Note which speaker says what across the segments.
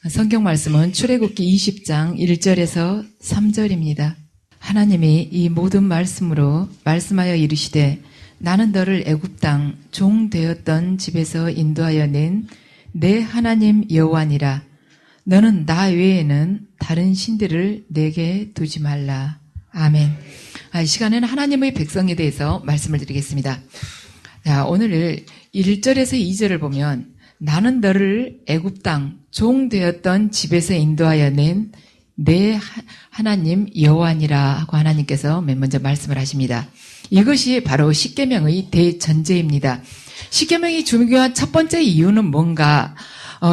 Speaker 1: 성경 말씀은 출애굽기 20장 1절에서 3절입니다. 하나님이 이 모든 말씀으로 말씀하여 이르시되 나는 너를 애굽 땅 종 되었던 집에서 인도하여 낸 내 하나님 여호와니라. 너는 나 외에는 다른 신들을 내게 두지 말라. 아멘. 이 시간에는 하나님의 백성에 대해서 말씀을 드리겠습니다. 오늘 1절에서 2절을 보면 나는 너를 애굽 땅 종 되었던 집에서 인도하여 낸 내 하나님 여호와니라 하고 하나님께서 맨 먼저 말씀을 하십니다. 이것이 바로 십계명의 대전제입니다. 십계명이 중요한 첫 번째 이유는 뭔가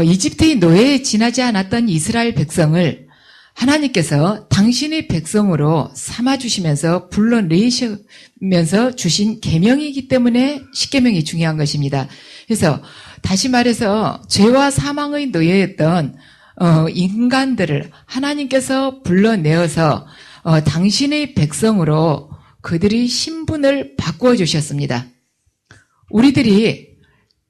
Speaker 1: 이집트의 노예에 지나지 않았던 이스라엘 백성을 하나님께서 당신의 백성으로 삼아주시면서 불러내시면서 주신 계명이기 때문에 십계명이 중요한 것입니다. 그래서 다시 말해서 죄와 사망의 노예였던 인간들을 하나님께서 불러내어서 당신의 백성으로 그들의 신분을 바꾸어 주셨습니다. 우리들이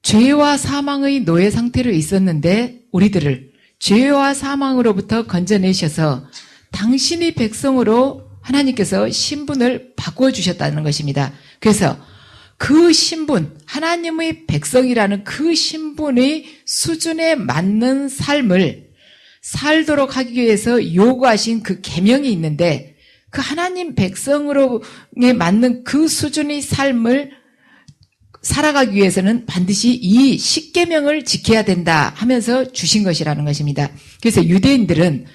Speaker 1: 죄와 사망의 노예 상태로 있었는데 우리들을 죄와 사망으로부터 건져내셔서 당신의 백성으로 하나님께서 신분을 바꾸어 주셨다는 것입니다. 그래서 그 신분, 하나님의 백성이라는 그 신분의 수준에 맞는 삶을 살도록 하기 위해서 요구하신 그 계명이 있는데 그 하나님 백성으로에 맞는 그 수준의 삶을 살아가기 위해서는 반드시 이 십계명을 지켜야 된다 하면서 주신 것이라는 것입니다. 그래서 유대인들은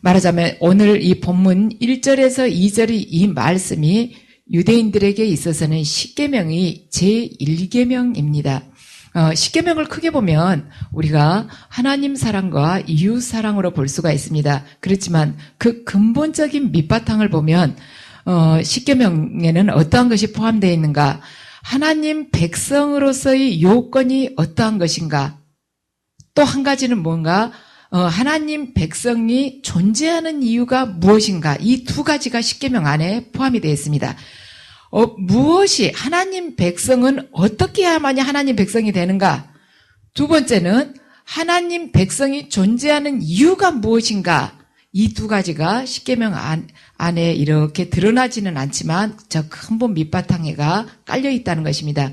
Speaker 1: 말하자면 오늘 이 본문 1절에서 2절의 이 말씀이 유대인들에게 있어서는 십계명이 제1계명입니다. 십계명을 크게 보면 우리가 하나님 사랑과 이웃 사랑으로 볼 수가 있습니다. 그렇지만 그 근본적인 밑바탕을 보면 십계명에는 어떠한 것이 포함되어 있는가? 하나님 백성으로서의 요건이 어떠한 것인가? 또 한 가지는 뭔가? 하나님 백성이 존재하는 이유가 무엇인가? 이 두 가지가 십계명 안에 포함이 되어 있습니다. 무엇이 하나님 백성은 어떻게 해야만이 하나님 백성이 되는가? 두 번째는 하나님 백성이 존재하는 이유가 무엇인가? 이 두 가지가 십계명 안에 이렇게 드러나지는 않지만 저 근본 밑바탕에가 깔려 있다는 것입니다.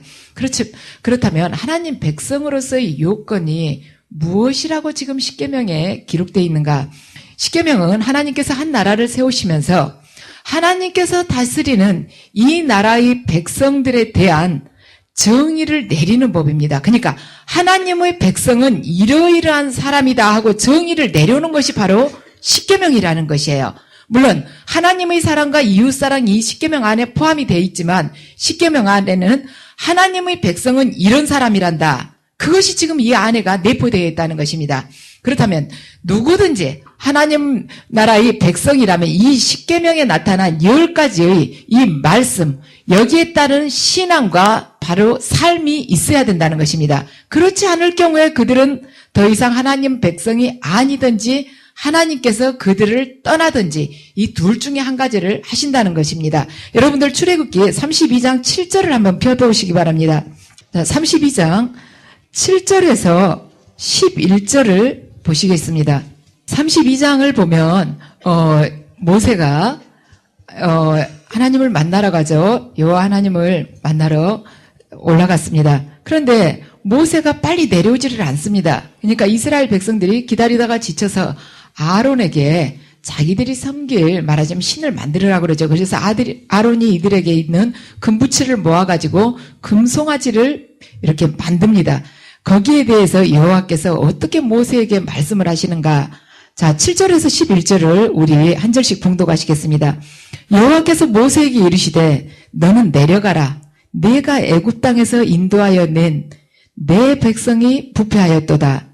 Speaker 1: 그렇다면 하나님 백성으로서의 요건이 무엇이라고 지금 십계명에 기록되어 있는가? 십계명은 하나님께서 한 나라를 세우시면서 하나님께서 다스리는 이 나라의 백성들에 대한 정의를 내리는 법입니다. 그러니까 하나님의 백성은 이러이러한 사람이다 하고 정의를 내려오는 것이 바로 십계명이라는 것이에요. 물론 하나님의 사랑과 이웃사랑 이 십계명 안에 포함이 되어 있지만 십계명 안에는 하나님의 백성은 이런 사람이란다. 그것이 지금 이 안에가 내포되어 있다는 것입니다. 그렇다면 누구든지 하나님 나라의 백성이라면 이 십계명에 나타난 10가지의 이 말씀, 여기에 따른 신앙과 바로 삶이 있어야 된다는 것입니다. 그렇지 않을 경우에 그들은 더 이상 하나님 백성이 아니든지 하나님께서 그들을 떠나든지 이 둘 중에 한 가지를 하신다는 것입니다. 여러분들 출애굽기 32장 7절을 한번 펴보시기 바랍니다. 32장 7절에서 11절을 보시겠습니다. 32장을 보면 모세가 하나님을 만나러 가죠. 여호와 하나님을 만나러 올라갔습니다. 그런데 모세가 빨리 내려오지를 않습니다. 그러니까 이스라엘 백성들이 기다리다가 지쳐서 아론에게 자기들이 섬길 말하자면 신을 만들으라고 그러죠. 그래서 아론이 이들에게 있는 금부치를 모아가지고 금송아지를 이렇게 만듭니다. 거기에 대해서 여호와께서 어떻게 모세에게 말씀을 하시는가? 자, 7절에서 11절을 우리 한 절씩 봉독하시겠습니다. 여호와께서 모세에게 이르시되 너는 내려가라. 내가 애굽 땅에서 인도하여 낸 내 백성이 부패하였도다.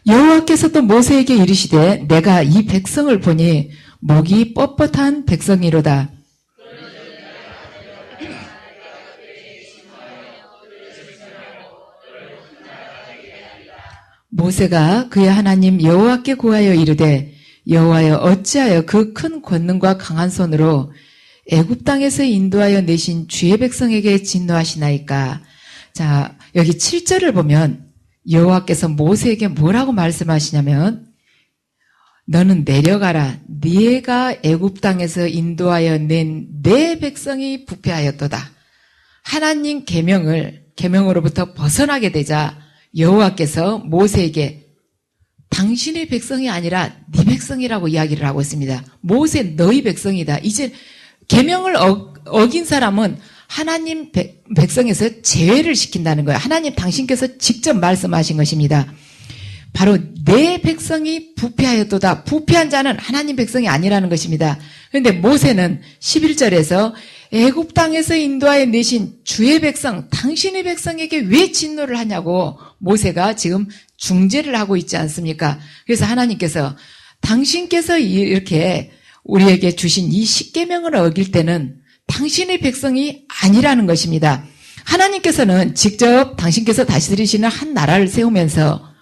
Speaker 1: 여호와께서 또 모세에게 이르시되 내가 이 백성을 보니 목이 뻣뻣한 백성이로다. 모세가 그의 하나님 여호와께 구하여 이르되 여호와여 어찌하여 그 큰 권능과 강한 손으로 애굽 땅에서 인도하여 내신 주의 백성에게 진노하시나이까. 자, 여기 7절을 보면 여호와께서 모세에게 뭐라고 말씀하시냐면 너는 내려가라. 네가 애굽 땅에서 인도하여 낸 내 백성이 부패하였도다. 하나님 계명으로부터 벗어나게 되자 여호와께서 모세에게 당신의 백성이 아니라 네 백성이라고 이야기를 하고 있습니다. 모세 너희 백성이다. 이제 계명을 어긴 사람은 하나님 백성에서 제외를 시킨다는 거예요. 하나님 당신께서 직접 말씀하신 것입니다. 바로 내 백성이 부패하였도다. 부패한 자는 하나님 백성이 아니라는 것입니다. 그런데 모세는 11절에서 애굽 땅에서 인도하여 내신 주의 백성, 당신의 백성에게 왜 진노를 하냐고 모세가 지금 중재를 하고 있지 않습니까? 그래서 하나님께서 당신께서 이렇게 우리에게 주신 이 십계명을 어길 때는 당신의 백성이 아니라는 것입니다. 하나님께서는 직접 당신께서 다스리시는 한 나라를 세우면서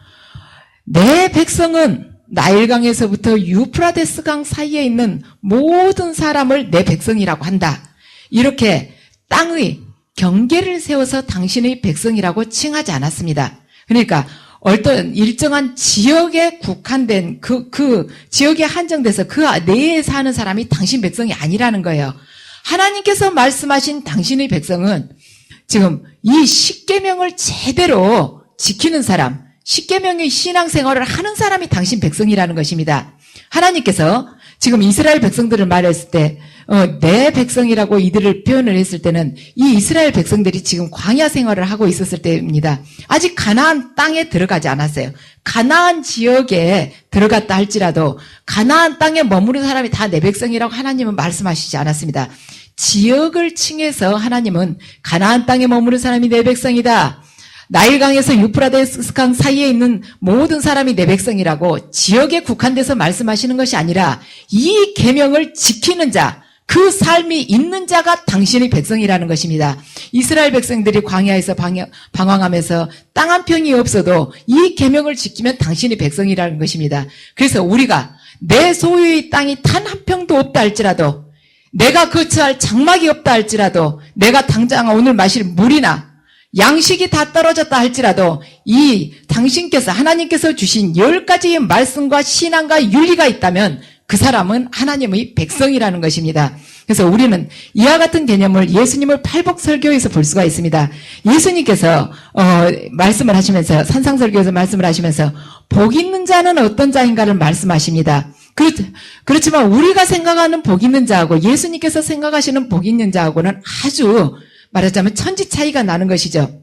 Speaker 1: 내 백성은 나일강에서부터 유프라데스 강 사이에 있는 모든 사람을 내 백성이라고 한다. 이렇게 땅의 경계를 세워서 당신의 백성이라고 칭하지 않았습니다. 그러니까 어떤 일정한 지역에 국한된 그 지역에 한정돼서 그 내에 사는 사람이 당신 백성이 아니라는 거예요. 하나님께서 말씀하신 당신의 백성은 지금 이 십계명을 제대로 지키는 사람, 십계명의 신앙생활을 하는 사람이 당신 백성이라는 것입니다. 하나님께서 지금 이스라엘 백성들을 말했을 때 내 백성이라고 이들을 표현을 했을 때는 이 이스라엘 백성들이 지금 광야 생활을 하고 있었을 때입니다. 아직 가나안 땅에 들어가지 않았어요. 가나안 지역에 들어갔다 할지라도 가나안 땅에 머무는 사람이 다 내 백성이라고 하나님은 말씀하시지 않았습니다. 지역을 칭해서 하나님은 가나안 땅에 머무는 사람이 내 백성이다. 나일강에서 유프라데스 강 사이에 있는 모든 사람이 내 백성이라고 지역에 국한돼서 말씀하시는 것이 아니라 이 계명을 지키는 자, 그 삶이 있는 자가 당신의 백성이라는 것입니다. 이스라엘 백성들이 광야에서 방황하면서 땅 한 평이 없어도 이 계명을 지키면 당신의 백성이라는 것입니다. 그래서 우리가 내 소유의 땅이 단 한 평도 없다 할지라도 내가 거처할 장막이 없다 할지라도 내가 당장 오늘 마실 물이나 양식이 다 떨어졌다 할지라도 이 당신께서 하나님께서 주신 10가지의 말씀과 신앙과 윤리가 있다면 그 사람은 하나님의 백성이라는 것입니다. 그래서 우리는 이와 같은 개념을 예수님을 팔복설교에서 볼 수가 있습니다. 예수님께서 말씀을 하시면서 산상설교에서 말씀을 하시면서 복 있는 자는 어떤 자인가를 말씀하십니다. 그렇지만 우리가 생각하는 복 있는 자하고 예수님께서 생각하시는 복 있는 자하고는 아주 말하자면 천지 차이가 나는 것이죠.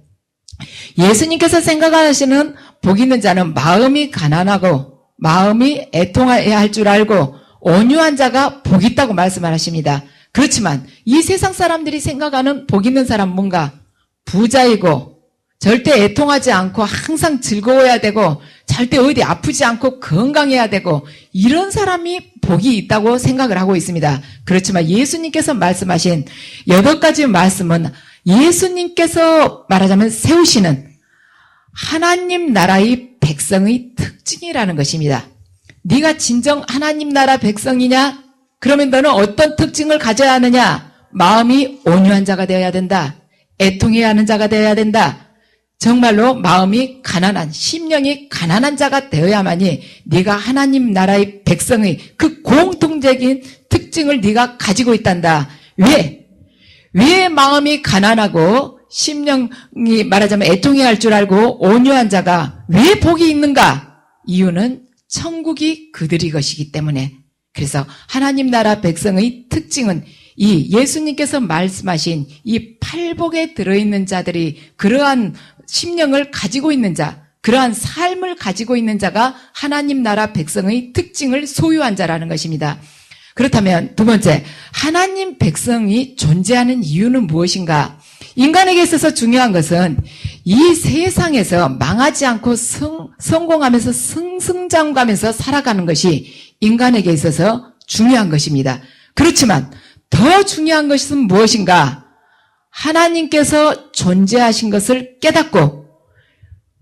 Speaker 1: 예수님께서 생각하시는 복 있는 자는 마음이 가난하고 마음이 애통해야 할 줄 알고 온유한 자가 복 있다고 말씀을 하십니다. 그렇지만 이 세상 사람들이 생각하는 복 있는 사람 뭔가 부자이고 절대 애통하지 않고 항상 즐거워야 되고 절대 어디 아프지 않고 건강해야 되고 이런 사람이 복이 있다고 생각을 하고 있습니다. 그렇지만 예수님께서 말씀하신 8가지 말씀은 예수님께서 말하자면 세우시는 하나님 나라의 백성의 특징이라는 것입니다. 네가 진정 하나님 나라 백성이냐? 그러면 너는 어떤 특징을 가져야 하느냐? 마음이 온유한 자가 되어야 된다. 애통해야 하는 자가 되어야 된다. 정말로 마음이 가난한, 심령이 가난한 자가 되어야만이 네가 하나님 나라의 백성의 그 공통적인 특징을 네가 가지고 있단다. 왜 마음이 가난하고 심령이 말하자면 애통해야 할 줄 알고 온유한 자가 왜 복이 있는가? 이유는 천국이 그들의 것이기 때문에. 그래서 하나님 나라 백성의 특징은 이 예수님께서 말씀하신 이 팔복에 들어있는 자들이 그러한 심령을 가지고 있는 자, 그러한 삶을 가지고 있는 자가 하나님 나라 백성의 특징을 소유한 자라는 것입니다. 그렇다면 두 번째, 하나님 백성이 존재하는 이유는 무엇인가? 인간에게 있어서 중요한 것은 이 세상에서 망하지 않고 성공하면서 승승장구하면서 살아가는 것이 인간에게 있어서 중요한 것입니다. 그렇지만 더 중요한 것은 무엇인가? 하나님께서 존재하신 것을 깨닫고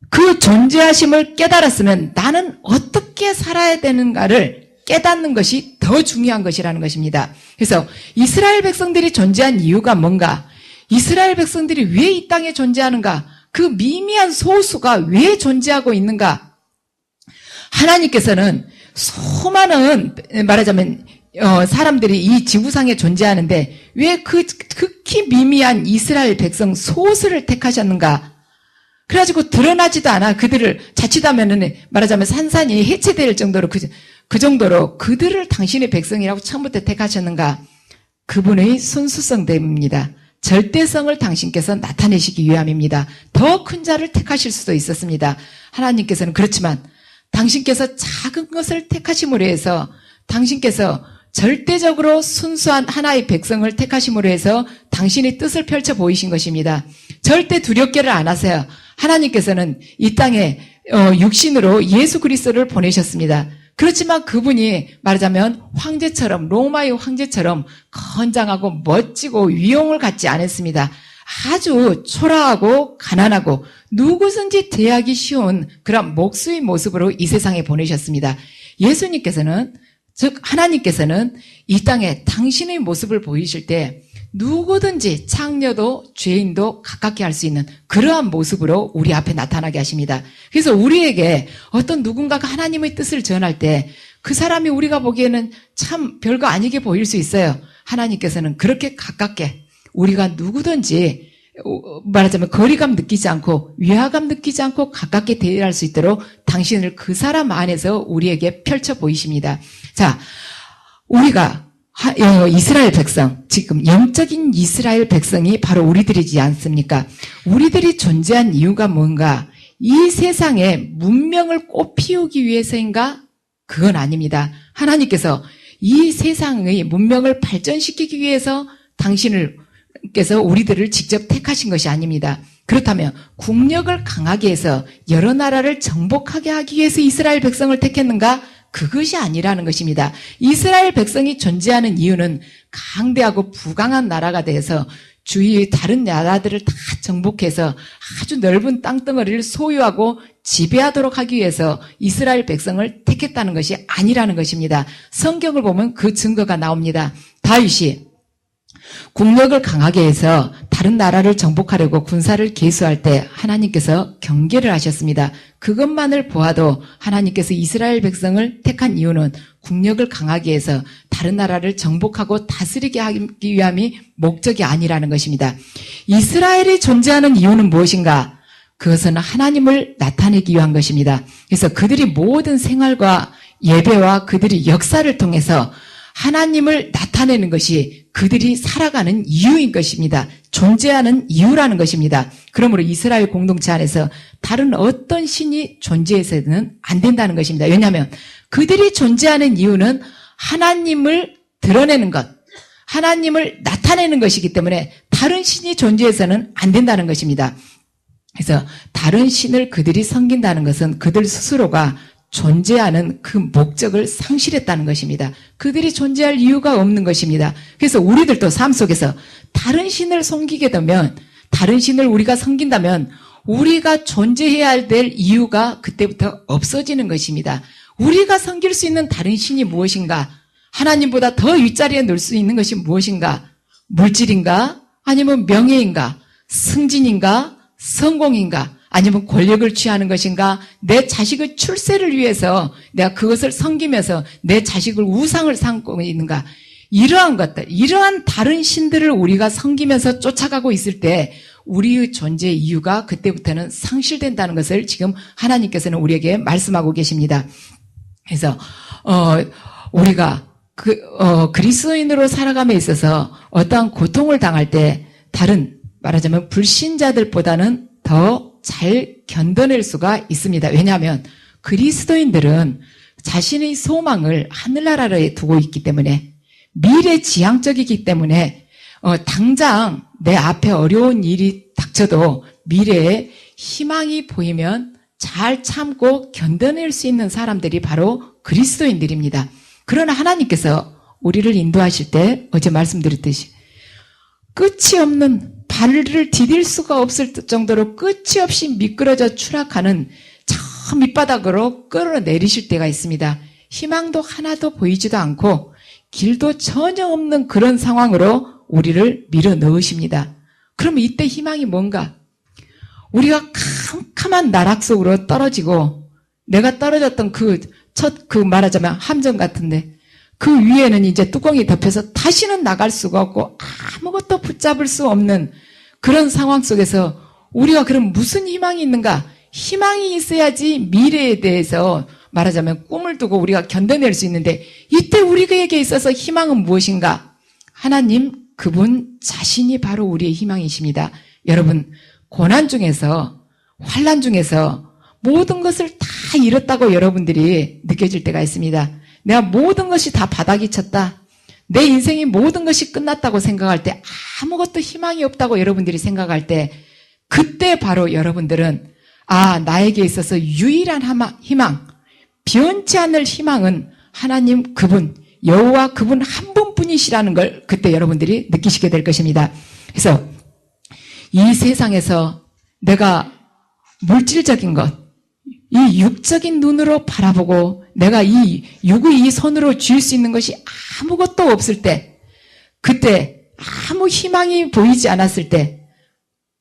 Speaker 1: 그 존재하심을 깨달았으면 나는 어떻게 살아야 되는가를 깨닫는 것이 더 중요한 것이라는 것입니다. 그래서 이스라엘 백성들이 존재한 이유가 뭔가, 이스라엘 백성들이 왜 이 땅에 존재하는가, 그 미미한 소수가 왜 존재하고 있는가. 하나님께서는 수많은, 말하자면 사람들이 이 지구상에 존재하는데 왜 그 극히 미미한 이스라엘 백성 소수를 택하셨는가. 그래가지고 드러나지도 않아. 그들을 자칫하면은 말하자면 산산이 해체될 정도로 그 정도로 그들을 당신의 백성이라고 처음부터 택하셨는가. 그분의 순수성 때문입니다. 절대성을 당신께서 나타내시기 위함입니다. 더 큰 자를 택하실 수도 있었습니다. 하나님께서는 그렇지만 당신께서 작은 것을 택하심으로 해서 당신께서 절대적으로 순수한 하나의 백성을 택하심으로 해서 당신의 뜻을 펼쳐 보이신 것입니다. 절대 두렵게를 안 하세요. 하나님께서는 이 땅에 육신으로 예수 그리스도를 보내셨습니다. 그렇지만 그분이 말하자면 황제처럼, 로마의 황제처럼 건장하고 멋지고 위용을 갖지 않았습니다. 아주 초라하고 가난하고 누구든지 대하기 쉬운 그런 목수의 모습으로 이 세상에 보내셨습니다. 예수님께서는, 즉 하나님께서는 이 땅에 당신의 모습을 보이실 때 누구든지 창녀도 죄인도 가깝게 할 수 있는 그러한 모습으로 우리 앞에 나타나게 하십니다. 그래서 우리에게 어떤 누군가가 하나님의 뜻을 전할 때 그 사람이 우리가 보기에는 참 별거 아니게 보일 수 있어요. 하나님께서는 그렇게 가깝게 우리가 누구든지 말하자면 거리감 느끼지 않고 위화감 느끼지 않고 가깝게 대할 수 있도록 당신을 그 사람 안에서 우리에게 펼쳐 보이십니다. 자, 우리가 이스라엘 백성, 지금 영적인 이스라엘 백성이 바로 우리들이지 않습니까? 우리들이 존재한 이유가 뭔가? 이 세상에 문명을 꽃피우기 위해서인가? 그건 아닙니다. 하나님께서 이 세상의 문명을 발전시키기 위해서 당신께서 우리들을 직접 택하신 것이 아닙니다. 그렇다면 국력을 강하게 해서 여러 나라를 정복하게 하기 위해서 이스라엘 백성을 택했는가? 그것이 아니라는 것입니다. 이스라엘 백성이 존재하는 이유는 강대하고 부강한 나라가 돼서 주위의 다른 나라들을 다 정복해서 아주 넓은 땅덩어리를 소유하고 지배하도록 하기 위해서 이스라엘 백성을 택했다는 것이 아니라는 것입니다. 성경을 보면 그 증거가 나옵니다. 다윗이 국력을 강하게 해서 다른 나라를 정복하려고 군사를 계수할 때 하나님께서 경계를 하셨습니다. 그것만을 보아도 하나님께서 이스라엘 백성을 택한 이유는 국력을 강하게 해서 다른 나라를 정복하고 다스리게 하기 위함이 목적이 아니라는 것입니다. 이스라엘이 존재하는 이유는 무엇인가? 그것은 하나님을 나타내기 위한 것입니다. 그래서 그들이 모든 생활과 예배와 그들이 역사를 통해서 하나님을 나타내는 것이 그들이 살아가는 이유인 것입니다. 존재하는 이유라는 것입니다. 그러므로 이스라엘 공동체 안에서 다른 어떤 신이 존재해서는 안 된다는 것입니다. 왜냐하면 그들이 존재하는 이유는 하나님을 드러내는 것, 하나님을 나타내는 것이기 때문에 다른 신이 존재해서는 안 된다는 것입니다. 그래서 다른 신을 그들이 섬긴다는 것은 그들 스스로가 존재하는 그 목적을 상실했다는 것입니다. 그들이 존재할 이유가 없는 것입니다. 그래서 우리들도 삶 속에서 다른 신을 섬기게 되면, 다른 신을 우리가 섬긴다면 우리가 존재해야 될 이유가 그때부터 없어지는 것입니다. 우리가 섬길 수 있는 다른 신이 무엇인가? 하나님보다 더 윗자리에 놓을 수 있는 것이 무엇인가? 물질인가? 아니면 명예인가? 승진인가? 성공인가? 아니면 권력을 취하는 것인가? 내 자식의 출세를 위해서 내가 그것을 섬기면서 내 자식을 우상을 삼고 있는가? 이러한 것들, 이러한 다른 신들을 우리가 섬기면서 쫓아가고 있을 때 우리의 존재 이유가 그때부터는 상실된다는 것을 지금 하나님께서는 우리에게 말씀하고 계십니다. 그래서 우리가 그리스도인으로 살아감에 있어서 어떠한 고통을 당할 때 다른 말하자면 불신자들보다는 더 잘 견뎌낼 수가 있습니다. 왜냐하면 그리스도인들은 자신의 소망을 하늘나라에 두고 있기 때문에 미래지향적이기 때문에 당장 내 앞에 어려운 일이 닥쳐도 미래에 희망이 보이면 잘 참고 견뎌낼 수 있는 사람들이 바로 그리스도인들입니다. 그러나 하나님께서 우리를 인도하실 때 어제 말씀드렸듯이 끝이 없는 발을 디딜 수가 없을 정도로 끝이 없이 미끄러져 추락하는 저 밑바닥으로 끌어내리실 때가 있습니다. 희망도 하나도 보이지도 않고 길도 전혀 없는 그런 상황으로 우리를 밀어 넣으십니다. 그럼 이때 희망이 뭔가? 우리가 캄캄한 나락 속으로 떨어지고 내가 떨어졌던 그 말하자면 함정 같은데 그 위에는 이제 뚜껑이 덮여서 다시는 나갈 수가 없고 아무것도 붙잡을 수 없는 그런 상황 속에서 우리가 그럼 무슨 희망이 있는가? 희망이 있어야지 미래에 대해서 말하자면 꿈을 두고 우리가 견뎌낼 수 있는데 이때 우리에게 있어서 희망은 무엇인가? 하나님 그분 자신이 바로 우리의 희망이십니다. 여러분 고난 중에서 환난 중에서 모든 것을 다 잃었다고 여러분들이 느껴질 때가 있습니다. 내가 모든 것이 다 바닥이 쳤다. 내 인생이 모든 것이 끝났다고 생각할 때 아무것도 희망이 없다고 여러분들이 생각할 때 그때 바로 여러분들은 나에게 있어서 유일한 희망, 변치 않을 희망은 하나님 그분, 여호와 그분 한 분뿐이시라는 걸 그때 여러분들이 느끼시게 될 것입니다. 그래서 이 세상에서 내가 물질적인 것, 이 육적인 눈으로 바라보고 내가 이 육의 이 손으로 쥘 수 있는 것이 아무것도 없을 때, 그때 아무 희망이 보이지 않았을 때,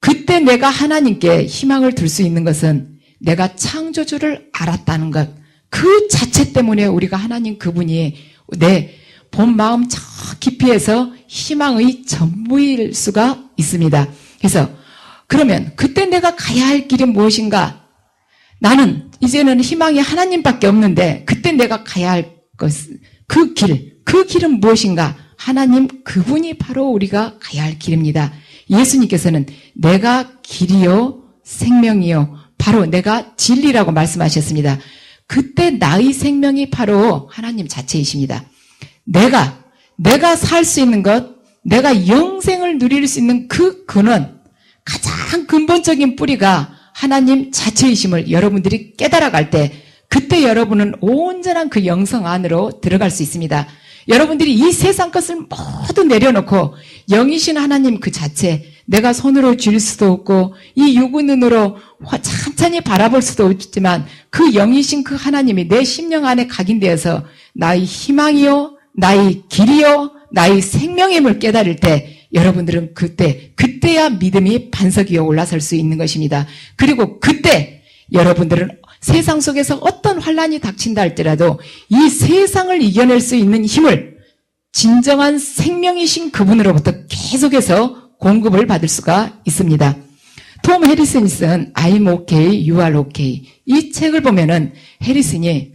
Speaker 1: 그때 내가 하나님께 희망을 둘 수 있는 것은 내가 창조주를 알았다는 것, 그 자체 때문에 우리가 하나님 그분이 내 본 마음 저 깊이에서 희망의 전부일 수가 있습니다. 그래서 그러면 그때 내가 가야 할 길이 무엇인가? 나는 이제는 희망이 하나님밖에 없는데 그때 내가 가야 할 것은 그 길은 무엇인가? 하나님 그분이 바로 우리가 가야 할 길입니다. 예수님께서는 내가 길이요 생명이요 바로 내가 진리라고 말씀하셨습니다. 그때 나의 생명이 바로 하나님 자체이십니다. 내가 살 수 있는 것, 내가 영생을 누릴 수 있는 그 근원, 가장 근본적인 뿌리가 하나님 자체이심을 여러분들이 깨달아갈 때 그때 여러분은 온전한 그 영성 안으로 들어갈 수 있습니다. 여러분들이 이 세상 것을 모두 내려놓고 영이신 하나님 그 자체, 내가 손으로 쥘 수도 없고 이 육의 눈으로 찬찬히 바라볼 수도 없지만 그 영이신 그 하나님이 내 심령 안에 각인되어서 나의 희망이요 나의 길이요 나의 생명임을 깨달을 때 여러분들은 그때야 믿음이 반석 위에 올라설 수 있는 것입니다. 그리고 그때 여러분들은 세상 속에서 어떤 환란이 닥친다 할지라도 이 세상을 이겨낼 수 있는 힘을 진정한 생명이신 그분으로부터 계속해서 공급을 받을 수가 있습니다. 톰 해리슨이 쓴 I'm okay, you are okay 이 책을 보면은 해리슨이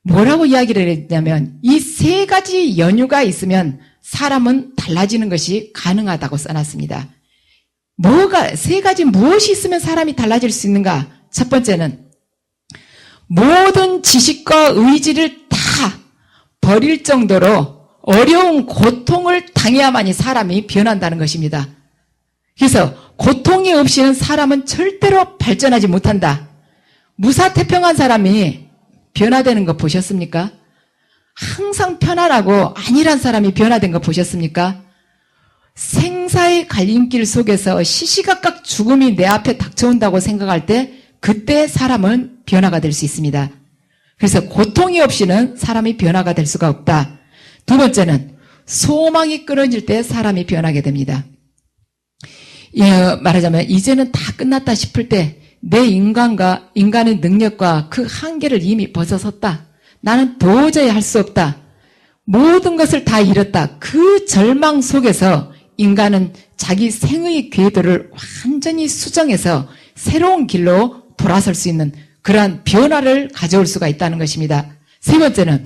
Speaker 1: 뭐라고 이야기를 했냐면 이 세 가지 연유가 있으면 사람은 달라지는 것이 가능하다고 써놨습니다. 세 가지 무엇이 있으면 사람이 달라질 수 있는가? 첫 번째는 모든 지식과 의지를 다 버릴 정도로 어려운 고통을 당해야만이 사람이 변한다는 것입니다. 그래서 고통이 없이는 사람은 절대로 발전하지 못한다. 무사태평한 사람이 변화되는 거 보셨습니까? 항상 편안하고 안일한 사람이 변화된 거 보셨습니까? 생사의 갈림길 속에서 시시각각 죽음이 내 앞에 닥쳐온다고 생각할 때 그때 사람은 변화가 될 수 있습니다. 그래서 고통이 없이는 사람이 변화가 될 수가 없다. 두 번째는 소망이 끊어질 때 사람이 변하게 됩니다. 말하자면 이제는 다 끝났다 싶을 때 내 인간의 능력과 그 한계를 이미 벗어섰다. 나는 도저히 할 수 없다. 모든 것을 다 잃었다. 그 절망 속에서 인간은 자기 생의 궤도를 완전히 수정해서 새로운 길로 돌아설 수 있는 그러한 변화를 가져올 수가 있다는 것입니다. 세 번째는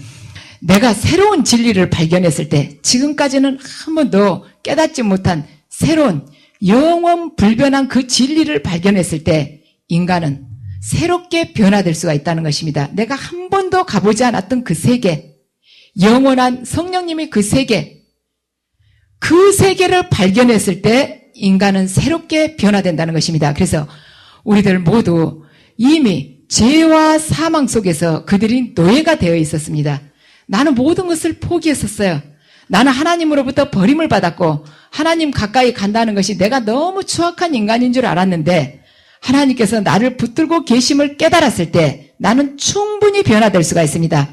Speaker 1: 내가 새로운 진리를 발견했을 때 지금까지는 한 번도 깨닫지 못한 새로운 영원 불변한 그 진리를 발견했을 때 인간은 새롭게 변화될 수가 있다는 것입니다. 내가 한 번도 가보지 않았던 그 세계, 영원한 성령님의 그 세계, 그 세계를 발견했을 때 인간은 새롭게 변화된다는 것입니다. 그래서 우리들 모두 이미 죄와 사망 속에서 그들이 노예가 되어 있었습니다. 나는 모든 것을 포기했었어요. 나는 하나님으로부터 버림을 받았고 하나님 가까이 간다는 것이 내가 너무 추악한 인간인 줄 알았는데 하나님께서 나를 붙들고 계심을 깨달았을 때 나는 충분히 변화될 수가 있습니다.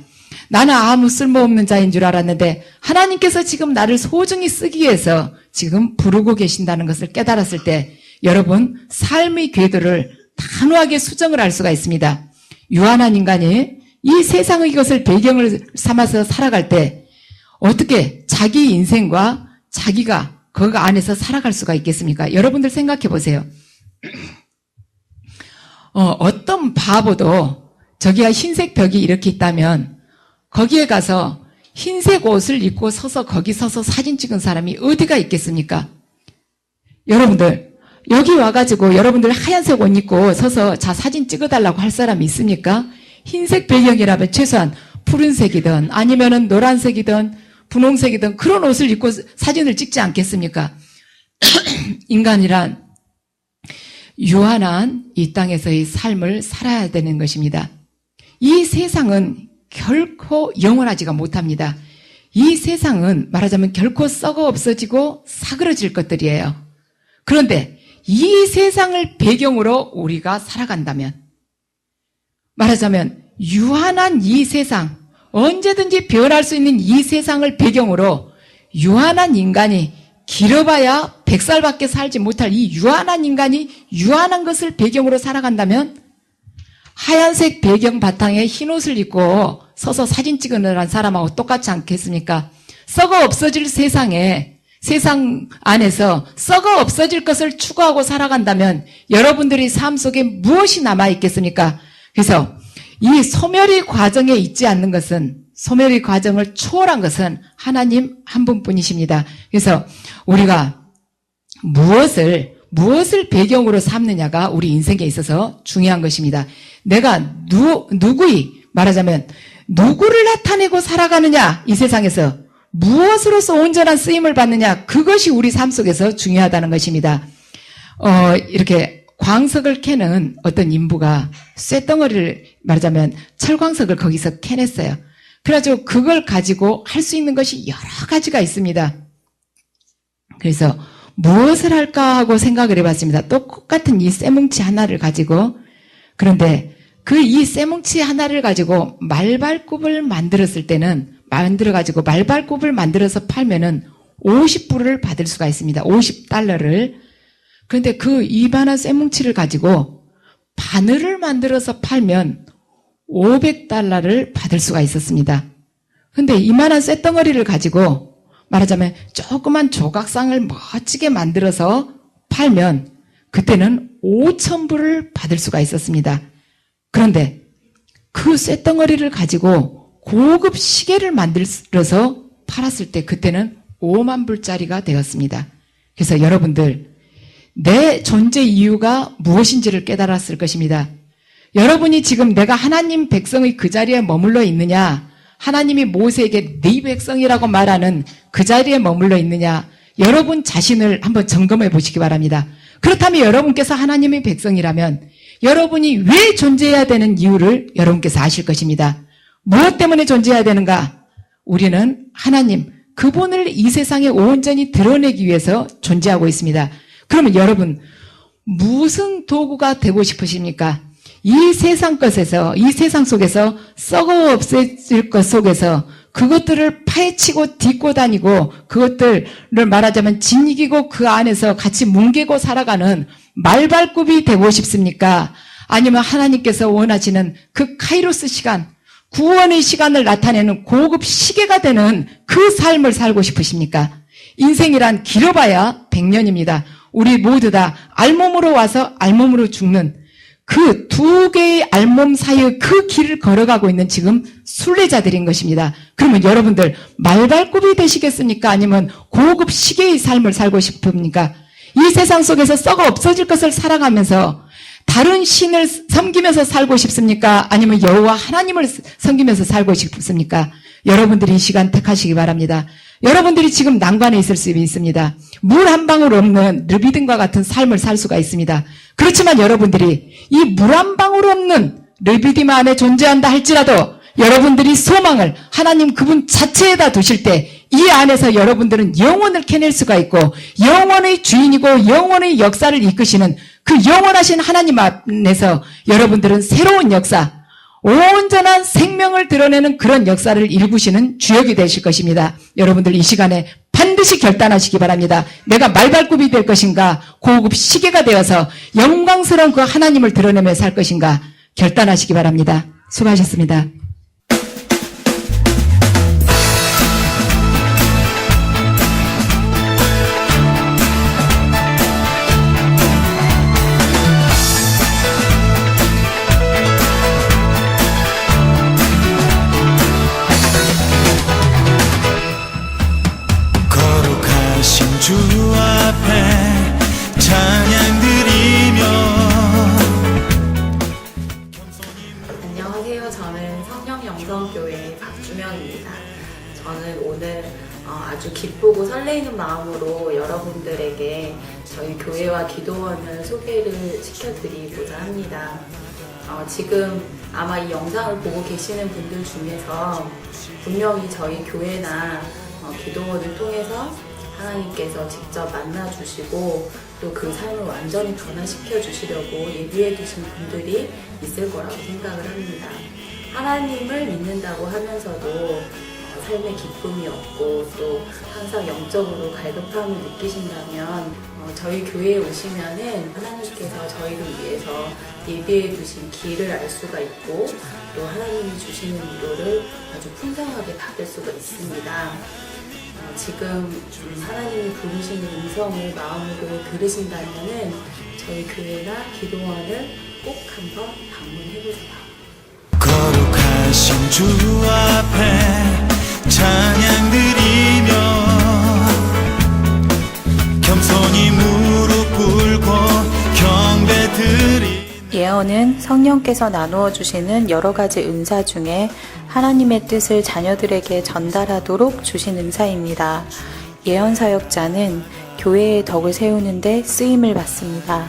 Speaker 1: 나는 아무 쓸모없는 자인 줄 알았는데 하나님께서 지금 나를 소중히 쓰기 위해서 지금 부르고 계신다는 것을 깨달았을 때 여러분 삶의 궤도를 단호하게 수정을 할 수가 있습니다. 유한한 인간이 이 세상의 것을 배경을 삼아서 살아갈 때 어떻게 자기 인생과 자기가 그 안에서 살아갈 수가 있겠습니까? 여러분들 생각해 보세요. 어떤 바보도 저기가 흰색 벽이 이렇게 있다면 거기에 가서 흰색 옷을 입고 서서 거기 서서 사진 찍은 사람이 어디가 있겠습니까? 여러분들 여기 와가지고 여러분들 하얀색 옷 입고 서서 자 사진 찍어달라고 할 사람이 있습니까? 흰색 배경이라면 최소한 푸른색이든 아니면은 노란색이든 분홍색이든 그런 옷을 입고 사진을 찍지 않겠습니까? 인간이란 유한한 이 땅에서의 삶을 살아야 되는 것입니다. 이 세상은 결코 영원하지가 못합니다. 이 세상은 말하자면 결코 썩어 없어지고 사그러질 것들이에요. 그런데 이 세상을 배경으로 우리가 살아간다면 말하자면 유한한 이 세상, 언제든지 변할 수 있는 이 세상을 배경으로 유한한 인간이 길어봐야 100살밖에 살지 못할 이 유한한 인간이 유한한 것을 배경으로 살아간다면 하얀색 배경 바탕에 흰 옷을 입고 서서 사진 찍으려는 사람하고 똑같지 않겠습니까? 썩어 없어질 세상에 세상 안에서 썩어 없어질 것을 추구하고 살아간다면 여러분들의 삶 속에 무엇이 남아있겠습니까? 그래서 이 소멸의 과정에 있지 않는 것은 소멸의 과정을 초월한 것은 하나님 한 분뿐이십니다. 그래서 우리가 무엇을 배경으로 삼느냐가 우리 인생에 있어서 중요한 것입니다. 내가 누구의 말하자면 누구를 나타내고 살아가느냐 이 세상에서 무엇으로서 온전한 쓰임을 받느냐 그것이 우리 삶 속에서 중요하다는 것입니다. 이렇게 광석을 캐는 어떤 인부가 쇳덩어리를 말하자면 철광석을 거기서 캐냈어요. 그래가지고 그걸 가지고 할 수 있는 것이 여러 가지가 있습니다. 그래서 무엇을 할까 하고 생각을 해봤습니다. 똑같은 이 쇠뭉치 하나를 가지고 그런데 그 이 쇠뭉치 하나를 가지고 말발굽을 만들었을 때는 만들어가지고 말발굽을 만들어서 팔면은 50불을 받을 수가 있습니다. 50달러를. 그런데 그 이만한 쇠뭉치를 가지고 바늘을 만들어서 팔면 500달러를 받을 수가 있었습니다. 그런데 이만한 쇳덩어리를 가지고 말하자면 조그만 조각상을 멋지게 만들어서 팔면 그때는 5,000불을 받을 수가 있었습니다. 그런데 그 쇳덩어리를 가지고 고급 시계를 만들어서 팔았을 때 그때는 5만 불짜리가 되었습니다. 그래서 여러분들 내 존재 이유가 무엇인지를 깨달았을 것입니다. 여러분이 지금 내가 하나님 백성의 그 자리에 머물러 있느냐 하나님이 모세에게 네 백성이라고 말하는 그 자리에 머물러 있느냐 여러분 자신을 한번 점검해 보시기 바랍니다. 그렇다면 여러분께서 하나님의 백성이라면 여러분이 왜 존재해야 되는 이유를 여러분께서 아실 것입니다. 무엇 때문에 존재해야 되는가? 우리는 하나님 그분을 이 세상에 온전히 드러내기 위해서 존재하고 있습니다. 그러면 여러분 무슨 도구가 되고 싶으십니까? 이 세상 것에서 이 세상 속에서 썩어 없어질 것 속에서 그것들을 파헤치고 딛고 다니고 그것들을 말하자면 짓이기고 그 안에서 같이 뭉개고 살아가는 말발굽이 되고 싶습니까? 아니면 하나님께서 원하시는 그 카이로스 시간 구원의 시간을 나타내는 고급 시계가 되는 그 삶을 살고 싶으십니까? 인생이란 길어봐야 100년입니다. 우리 모두 다 알몸으로 와서 알몸으로 죽는 그 두 개의 알몸 사이의 그 길을 걸어가고 있는 지금 순례자들인 것입니다. 그러면 여러분들 말발굽이 되시겠습니까? 아니면 고급 시계의 삶을 살고 싶습니까? 이 세상 속에서 썩어 없어질 것을 살아가면서 다른 신을 섬기면서 살고 싶습니까? 아니면 여호와 하나님을 섬기면서 살고 싶습니까? 여러분들이 이 시간 택하시기 바랍니다. 여러분들이 지금 난관에 있을 수 있습니다. 물 한 방울 없는 르비딤과 같은 삶을 살 수가 있습니다. 그렇지만 여러분들이 이 물 한 방울 없는 르비딤 안에 존재한다 할지라도 여러분들이 소망을 하나님 그분 자체에다 두실 때 이 안에서 여러분들은 영혼을 캐낼 수가 있고 영혼의 주인이고 영혼의 역사를 이끄시는 그 영원하신 하나님 안에서 여러분들은 새로운 역사, 온전한 생명을 드러내는 그런 역사를 일구시는 주역이 되실 것입니다. 여러분들 이 시간에 반드시 결단하시기 바랍니다. 내가 말발굽이 될 것인가, 고급 시계가 되어서 영광스러운 그 하나님을 드러내며 살 것인가 결단하시기 바랍니다. 수고하셨습니다.
Speaker 2: 주 앞에 찬양 드리며.
Speaker 3: 안녕하세요. 저는 성령영성교회 박주명입니다. 저는 오늘 아주 기쁘고 설레이는 마음으로 여러분들에게 저희 교회와 기도원을 소개를 시켜드리고자 합니다. 지금 아마 이 영상을 보고 계시는 분들 중에서 분명히 저희 교회나 기도원을 통해서 하나님께서 직접 만나주시고 또 그 삶을 완전히 변화시켜 주시려고 예비해 두신 분들이 있을 거라고 생각을 합니다. 하나님을 믿는다고 하면서도 삶의 기쁨이 없고 또 항상 영적으로 갈급함을 느끼신다면 저희 교회에 오시면은 하나님께서 저희를 위해서 예비해 두신 길을 알 수가 있고 또 하나님이 주시는 위로를 아주 풍성하게 받을 수가 있습니다. 지금 하나님이 부르시는 음성을 마음으로 들으신다면은 저희 교회나 기도원을 꼭 한번 방문해보세요.
Speaker 2: 거룩하신 주 앞에 찬양 드리며 겸손히 무릎 꿇고 경배 드리.
Speaker 3: 예언은 성령께서 나누어 주시는 여러 가지 은사 중에 하나님의 뜻을 자녀들에게 전달하도록 주신 은사입니다. 예언 사역자는 교회의 덕을 세우는 데 쓰임을 받습니다.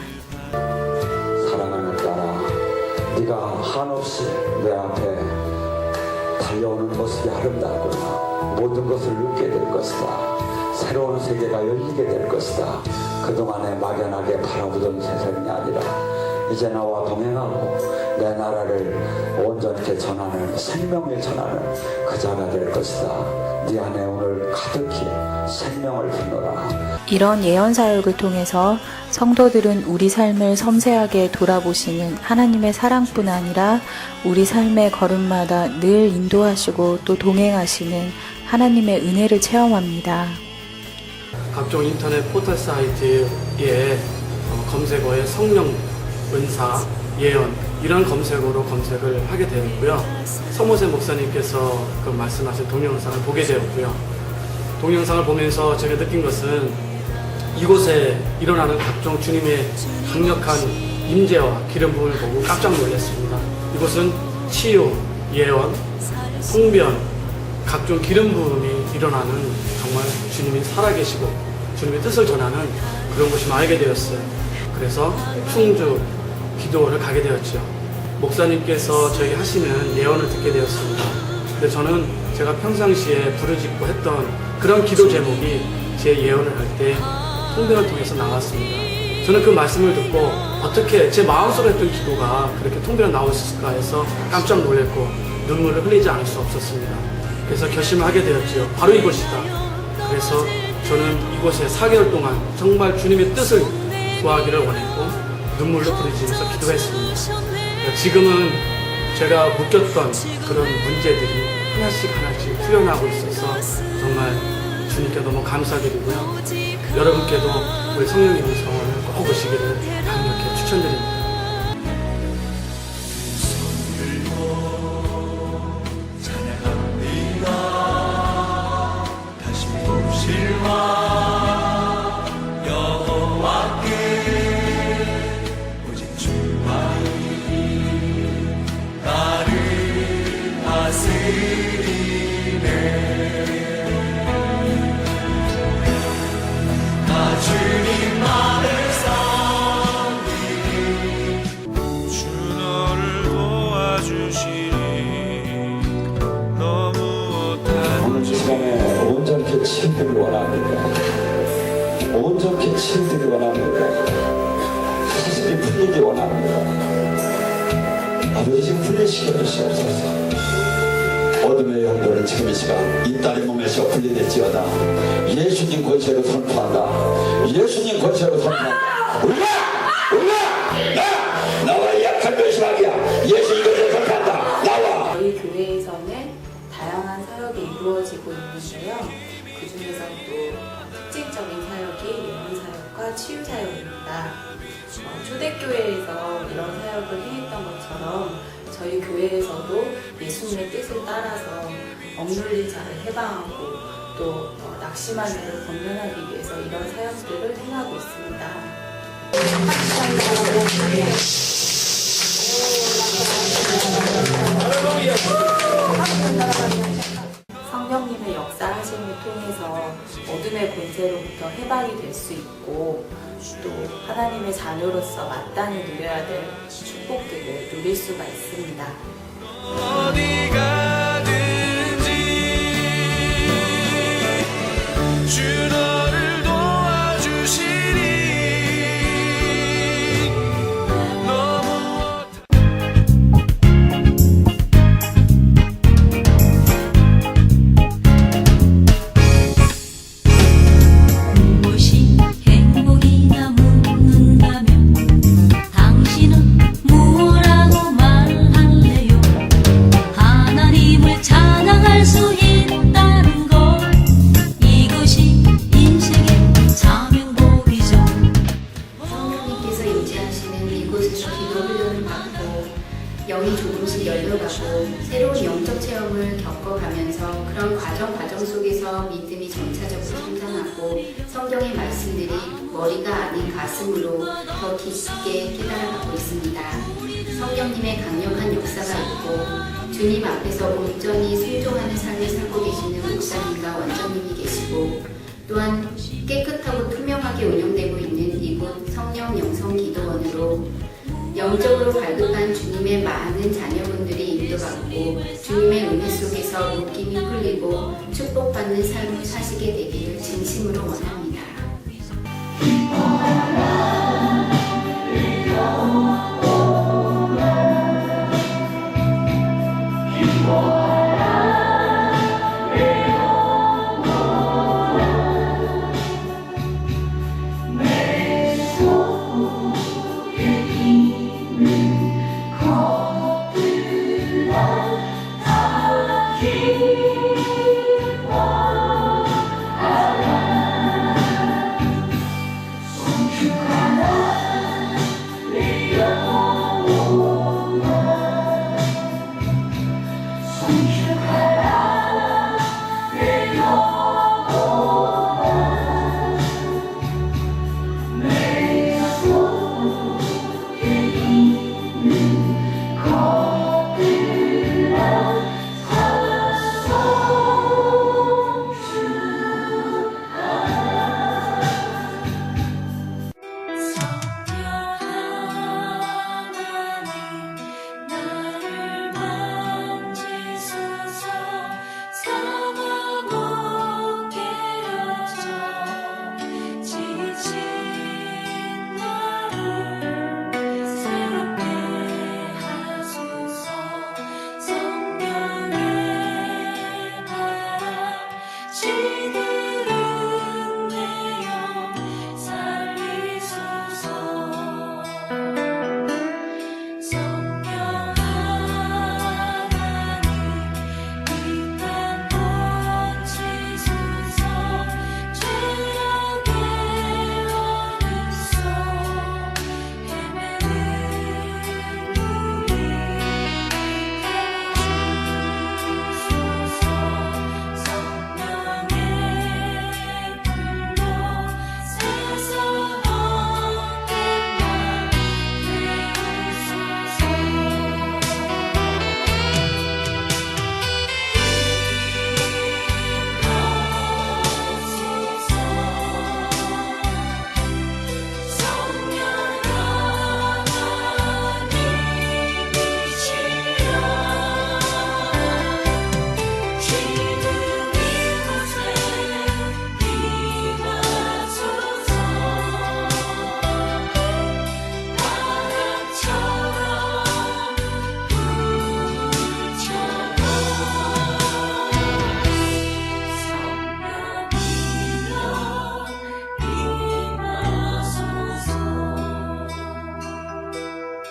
Speaker 4: 사랑하는 딸아, 네가 한없이 내 앞에 달려오는 모습이 아름답구나. 모든 것을 느끼게 될 것이다. 새로운 세계가 열리게 될 것이다. 그동안에 막연하게 바라보던 세상이 아니라 이제 나와 동행하고 내 나라를 온전히 전하는, 생명을 전하는 그 자가 될 것이다. 네 안에 오늘 가득히 생명을 품노라.
Speaker 3: 이런 예언 사역을 통해서 성도들은 우리 삶을 섬세하게 돌아보시는 하나님의 사랑뿐 아니라 우리 삶의 걸음마다 늘 인도하시고 또 동행하시는 하나님의 은혜를 체험합니다.
Speaker 5: 각종 인터넷 포털 사이트에 검색어에 성령, 은사, 예언 이런 검색어로 검색을 하게 되었고요. 서모세 목사님께서 그 말씀하신 동영상을 보게 되었고요. 동영상을 보면서 제가 느낀 것은 이곳에 일어나는 각종 주님의 강력한 임재와 기름 부음을 보고 깜짝 놀랐습니다. 이곳은 치유, 예언, 통변, 각종 기름 부음이 일어나는 정말 주님이 살아계시고 주님의 뜻을 전하는 그런 곳이 알게 되었어요. 그래서 충주 기도원을 가게 되었죠. 목사님께서 저에게 하시는 예언을 듣게 되었습니다. 근데 저는 제가 평상시에 부르짖고 했던 그런 기도 제목이 제 예언을 할 때 통변을 통해서 나왔습니다. 저는 그 말씀을 듣고 어떻게 제 마음속에 했던 기도가 그렇게 통변에 나왔을까 해서 깜짝 놀랐고 눈물을 흘리지 않을 수 없었습니다. 그래서 결심을 하게 되었죠. 바로 이곳이다. 그래서 저는 이곳에 4개월 동안 정말 주님의 뜻을 구하기를 원했고 눈물로 부르짖으면서 기도했습니다. 지금은 제가 묶였던 그런 문제들이 하나씩 풀려나고 있어서 정말 주님께 너무 감사드리고요. 여러분께도 우리 성령의 음성을 꼭 오시기를 강력히 추천드립니다.
Speaker 4: 치유되길 원합니다. 온전히 치유되길 원합니다. 사실이 풀리기 원합니다. 아버지 지금 분리시켜 주시옵소서. 어둠의 영도는 지금 이 시간 이 딸의 몸에서 분리될지어다. 예수님 권세로 선포한다. 예수님 권세로 선포한다. 올라! 나와 약한 멸시하기야. 예수님 권세로 선포한다. 나와!
Speaker 3: 저희 교회에서는 다양한 사역이 이루어지고 있는데요. 그 중에서도 특징적인 사역이 예언 사역과 치유 사역입니다. 초대교회에서 이런 사역을 행했던 것처럼 저희 교회에서도 예수님의 뜻을 따라서 억눌린 자를 해방하고 또 낙심한 자를 권면하기 위해서 이런 사역들을 행하고 있습니다. 성령님의 역사하심을 통해서 어둠의 권세로부터 해방이 될 수 있고 또 하나님의 자녀로서 마땅히 누려야 될 축복들을 누릴 수가 있습니다.
Speaker 2: 어디 가든지 주 너를 도와주시니 너무
Speaker 6: 무엇이 행복이냐 묻는다면 당신은 무엇라고 말할래요? 하나님을 찬양할 수 있다는 것, 이것이 인생의 자명복이죠.
Speaker 7: 성령님께서 임재하시는 이곳에서 기도 훈련을 받고 영이 조금씩 열려가고 새로운 영적 체험을 겪어가면서 그런 과정 속에서 믿음이 점차적으로 성장하고 성경의 말씀들이 머리가 아닌 가슴으로 더 깊게 깨달아가고 있습니다. 성령님의 강력한 역사가 있고 주님 앞에서 온전히 순종하는 삶을 살고 계시는 목사님과 원장님이 계시고 또한 깨끗하고 투명하게 운영되고 있는 이곳 성령 영성 기도원으로 영적으로 발급한 주님의 많은 자녀분들이 인도받고 주님의 은혜 속에서 묶임이 풀리고 축복받는 삶을 사시게 되기를 진심으로 원합니다.